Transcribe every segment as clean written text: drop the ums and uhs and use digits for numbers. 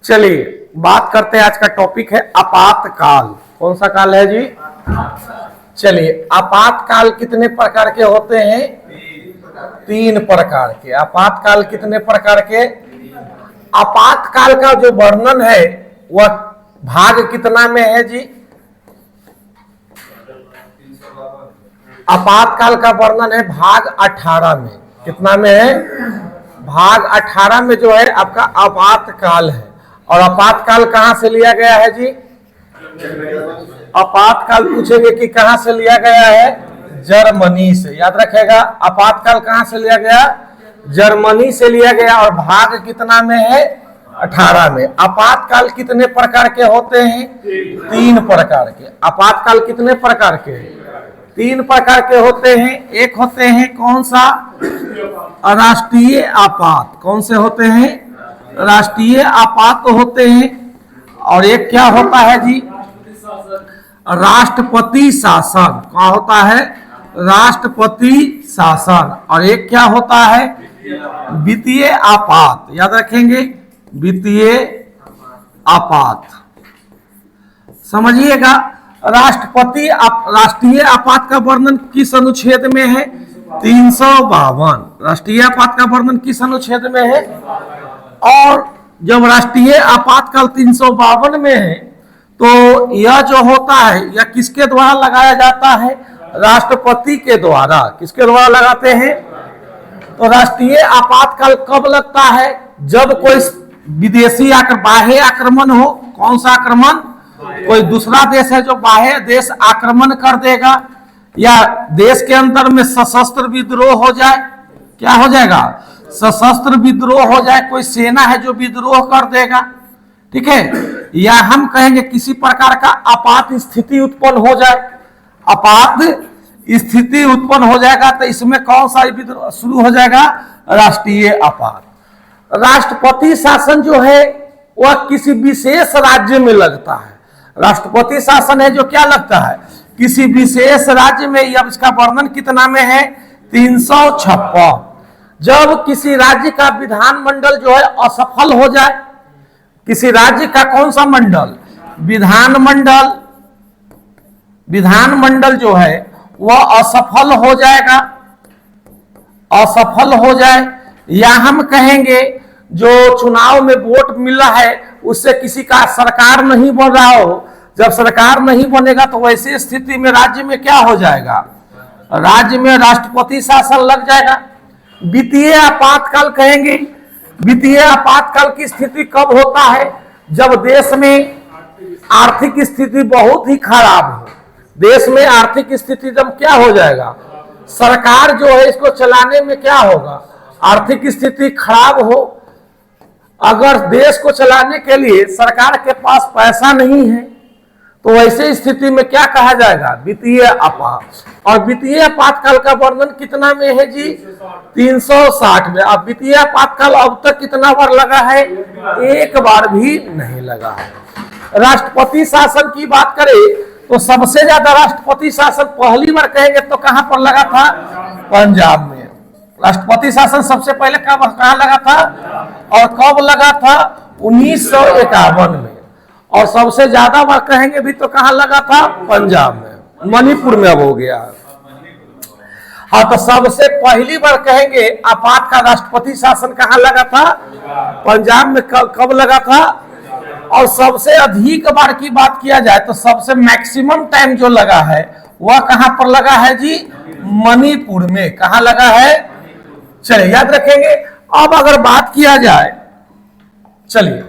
चलिए बात करते हैं, आज का टॉपिक है आपातकाल। कौन सा काल है जी? चलिए, आपातकाल कितने प्रकार के होते हैं? 3 प्रकार के। आपातकाल कितने प्रकार के? आपातकाल का जो वर्णन है वह भाग कितना में है जी? आपातकाल का वर्णन है भाग 18 में। कितना में है? भाग 18 में जो है आपका आपातकाल है। और आपातकाल कहां से लिया गया है जी? आपातकाल पूछेंगे कि कहां से लिया गया है? जर्मनी से। याद रखेगा, आपातकाल कहां से लिया गया? जर्मनी से लिया गया। और भाग कितना में है? 18 में। आपातकाल कितने प्रकार के होते हैं? 3 प्रकार के। आपातकाल कितने प्रकार के? 3 प्रकार के होते हैं। एक होते हैं कौन सा? राष्ट्रीय आपात। कौन से होते हैं? राष्ट्रीय आपात होते हैं। और एक क्या होता है जी? राष्ट्रपति शासन। क्या होता है? राष्ट्रपति शासन। और एक क्या होता है? वित्तीय आपात। याद रखेंगे, वित्तीय आपात। समझिएगा, राष्ट्रीय आपात का वर्णन किस अनुच्छेद में है? 352। राष्ट्रीय आपात का वर्णन किस अनुच्छेद में है? और जब राष्ट्रीय आपातकाल 352 में है तो यह जो होता है यह किसके द्वारा लगाया जाता है? राष्ट्रपति के द्वारा। किसके द्वारा लगाते हैं? तो राष्ट्रीय आपातकाल कब लगता है? जब कोई विदेशी बाह्य आक्रमण हो। कौन सा आक्रमण? कोई दूसरा देश है जो बाह्य देश आक्रमण कर देगा, या देश के अंदर में सशस्त्र विद्रोह हो जाए। क्या हो जाएगा? सशस्त्र विद्रोह हो जाए। कोई सेना है जो विद्रोह कर देगा, ठीक है। या हम कहेंगे किसी प्रकार का आपात स्थिति उत्पन्न हो जाए। आपात स्थिति उत्पन्न हो जाएगा तो इसमें कौन सा विद्रोह शुरू हो जाएगा? राष्ट्रीय आपात। राष्ट्रपति शासन जो है वह किसी विशेष राज्य में लगता है। राष्ट्रपति शासन है जो क्या लगता है? किसी विशेष राज्य में। अब इसका वर्णन कितना में है? 356। जब किसी राज्य का विधानमंडल जो है असफल हो जाए। किसी राज्य का कौन सा मंडल? विधानमंडल। विधानमंडल जो है वह असफल हो जाएगा। असफल हो जाए, या हम कहेंगे जो चुनाव में वोट मिला है उससे किसी का सरकार नहीं बन रहा हो। जब सरकार नहीं बनेगा तो वैसी स्थिति में राज्य में क्या हो जाएगा? राज्य में राष्ट्रपति शासन लग जाएगा। वित्तीय आपातकाल कहेंगे। वित्तीय आपातकाल की स्थिति कब होता है? जब देश में आर्थिक स्थिति बहुत ही खराब हो। देश में आर्थिक स्थिति जब क्या हो जाएगा? सरकार जो है इसको चलाने में क्या होगा? आर्थिक स्थिति खराब हो। अगर देश को चलाने के लिए सरकार के पास पैसा नहीं है तो वैसे स्थिति में क्या कहा जाएगा? वित्तीय आपात। और वित्तीय आपातकाल का वर्णन कितना में है जी? 360 में। अब वित्तीय आपातकाल अब तक कितना बार लगा है? एक बार भी नहीं लगा है। राष्ट्रपति शासन की बात करें तो सबसे ज्यादा राष्ट्रपति शासन पहली बार कहेंगे तो कहां पर लगा था? पंजाब में। राष्ट्रपति शासन सबसे पहले कहां लगा था और कब लगा था? 1951 में। और सबसे ज्यादा बार कहेंगे भी तो कहां लगा था? पंजाब में। मणिपुर में अब हो गया। हाँ, तो सबसे पहली बार कहेंगे आपात का राष्ट्रपति शासन कहां लगा था? पंजाब में। कब लगा था? और सबसे अधिक बार की बात किया जाए तो सबसे मैक्सिमम टाइम जो लगा है वह कहां पर लगा है जी? मणिपुर में। कहां लगा है? चलिए याद रखेंगे। अब अगर बात किया जाए, चलिए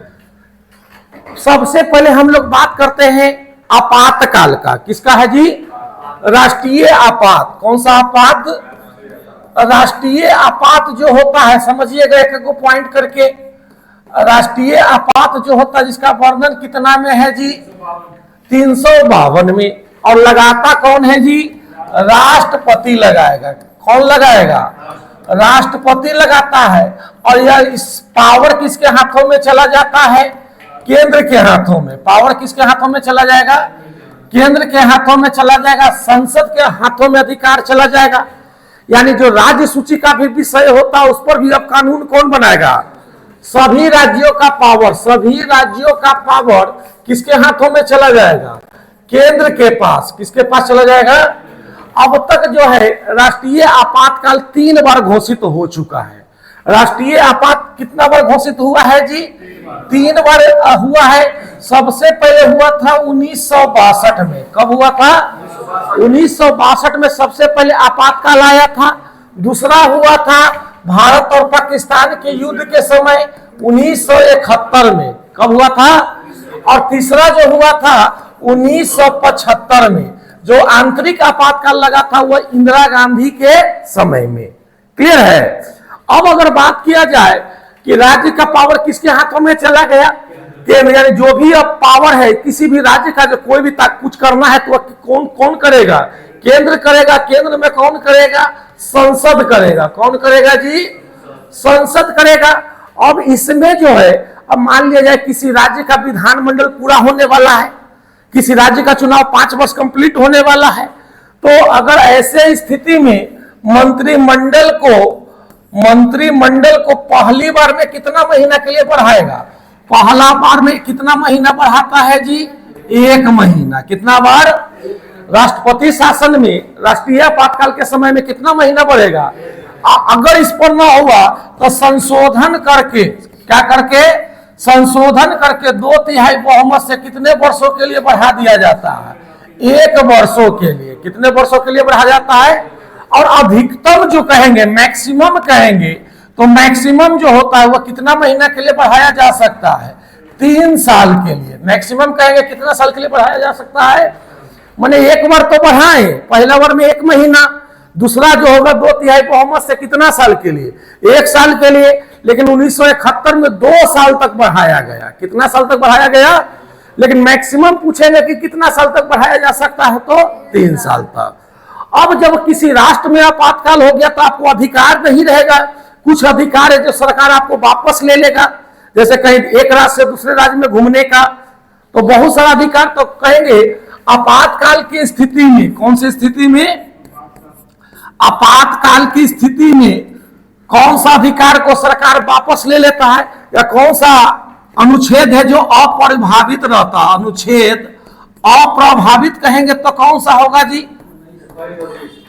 सबसे पहले हम लोग बात करते हैं आपातकाल का। किसका है जी? राष्ट्रीय आपात। कौन सा आपात? राष्ट्रीय आपात जो होता है, समझिएगा एक को पॉइंट करके। राष्ट्रीय आपात जो होता है जिसका वर्णन कितना में है जी? 352 में। और लगाता कौन है जी? राष्ट्रपति लगाएगा। कौन लगाएगा? राष्ट्रपति लगाता है। और यह इस पावर किसके हाथों में चला जाता है? केंद्र के हाथों में। पावर किसके हाथों में चला जाएगा? केंद्र के हाथों में चला जाएगा। संसद के हाथों में अधिकार चला जाएगा। यानी जो राज्य सूची का भी विषय होता है उस पर भी अब कानून कौन बनाएगा? सभी राज्यों का पावर किसके हाथों में चला जाएगा? केंद्र के पास। किसके पास चला जाएगा? अब तक जो है राष्ट्रीय आपातकाल 3 बार घोषित हो चुका है। राष्ट्रीय आपात कितना बार घोषित हुआ है जी? 3 बार हुआ है। सबसे पहले हुआ था 1962 में। कब हुआ था? 1962 में सबसे पहले आपातकाल आया था। दूसरा हुआ था भारत और पाकिस्तान के युद्ध के समय 1971 में। कब हुआ था? और तीसरा जो हुआ था 1975 में। जो आंतरिक आपातकाल लगा था वह इंदिरा गांधी के समय में। क्लियर है? अब अगर बात किया जाए कि राज्य का पावर किसके हाथों में चला गया, केंद्र, यानी जो भी अब पावर है किसी भी राज्य का, जो कोई भी कुछ करना है तो कौन करेगा? केंद्र करेगा। केंद्र में कौन करेगा? संसद करेगा। कौन करेगा जी? संसद करेगा। अब इसमें जो है, अब मान लिया जाए किसी राज्य का विधानमंडल पूरा होने वाला है, किसी राज्य का चुनाव 5 वर्ष कंप्लीट होने वाला है, तो अगर ऐसे स्थिति में मंत्रिमंडल को पहली बार में कितना महीना के लिए बढ़ाएगा? पहला बार में कितना महीना बढ़ाता है जी? 1 महीना। कितना बार? राष्ट्रपति शासन में राष्ट्रीय आपातकाल के समय में कितना महीना बढ़ेगा? अगर इस पर ना हुआ तो संशोधन करके, क्या करके? संशोधन करके 2/3 बहुमत से कितने वर्षों के लिए बढ़ा दिया जाता है? 1 वर्षों के लिए। कितने वर्षों के लिए बढ़ा जाता है? और अधिकतम जो कहेंगे, मैक्सिमम कहेंगे, तो मैक्सिमम जो होता है वह कितना महीना के लिए बढ़ाया जा सकता है? 3 साल के लिए। मैक्सिमम कहेंगे कितना साल के लिए बढ़ाया जा सकता है? माने 1 बार तो बढ़ाए, पहला बार में 1 महीना, दूसरा जो होगा 2/3 बहुमत से कितना साल के लिए? 1 साल के लिए। लेकिन 1971 में 2 साल तक बढ़ाया गया। कितना साल तक बढ़ाया गया? लेकिन मैक्सिमम पूछेंगे कि कितना साल तक बढ़ाया जा सकता है, तो 3 साल तक। अब जब किसी राष्ट्र में आपातकाल हो गया तो आपको अधिकार नहीं रहेगा। कुछ अधिकार है जो सरकार आपको वापस ले लेगा, जैसे कहीं एक राज्य से दूसरे राज्य में घूमने का, तो बहुत सारा अधिकार। तो कहेंगे आपातकाल की स्थिति में, कौन सी स्थिति में? आपातकाल की स्थिति में कौन सा अधिकार को सरकार वापस ले लेता है, या कौन सा अनुच्छेद है जो अप्रभावित रहता? अनुच्छेद अप्रभावित कहेंगे तो कौन सा होगा जी?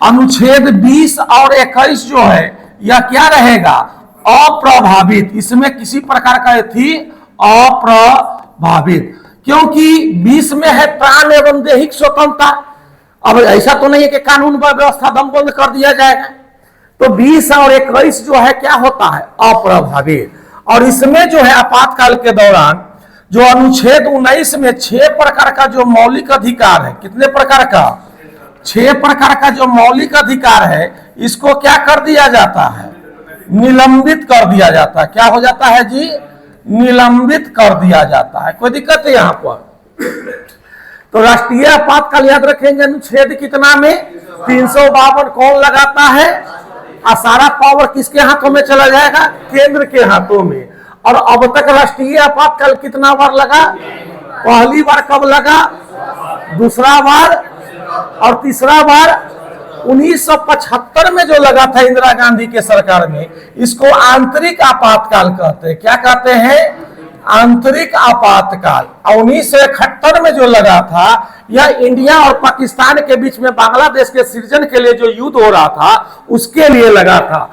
अनुच्छेद 20 और 21 जो है यह क्या रहेगा? अप्रभावित। इसमें किसी प्रकार का थी अप्रभावित, क्योंकि 20 में है प्राण एवं दैहिक स्वतंत्रता। अब ऐसा तो नहीं है कि कानून व्यवस्था दम बंद कर दिया जाएगा, तो 20 और 21 जो है क्या होता है? अप्रभावित। और इसमें जो है आपातकाल के दौरान जो अनुच्छेद 19 में 6 प्रकार का जो मौलिक अधिकार है, कितने प्रकार का? 6 प्रकार का जो मौलिक अधिकार है, इसको क्या कर दिया जाता है? निलंबित कर दिया जाता है। क्या हो जाता है जी? निलंबित कर दिया जाता है। कोई दिक्कत है यहाँ पर? तो राष्ट्रीय आपातकाल याद रखेंगे, अनुच्छेद कितना में? 352 कौन लगाता है? और सारा पावर किसके हाथों में चला जाएगा? केंद्र के हाथों में। और अब तक राष्ट्रीय आपातकाल कितना बार लगा? पहली बार कब लगा? दूसरा बार और तीसरा बार 1975 में जो लगा था इंदिरा गांधी के सरकार में, इसको आंतरिक आपातकाल कहते हैं। क्या कहते हैं? आंतरिक आपातकाल। 1971 में जो लगा था यह इंडिया और पाकिस्तान के बीच में बांग्लादेश के सृजन के लिए जो युद्ध हो रहा था उसके लिए लगा था।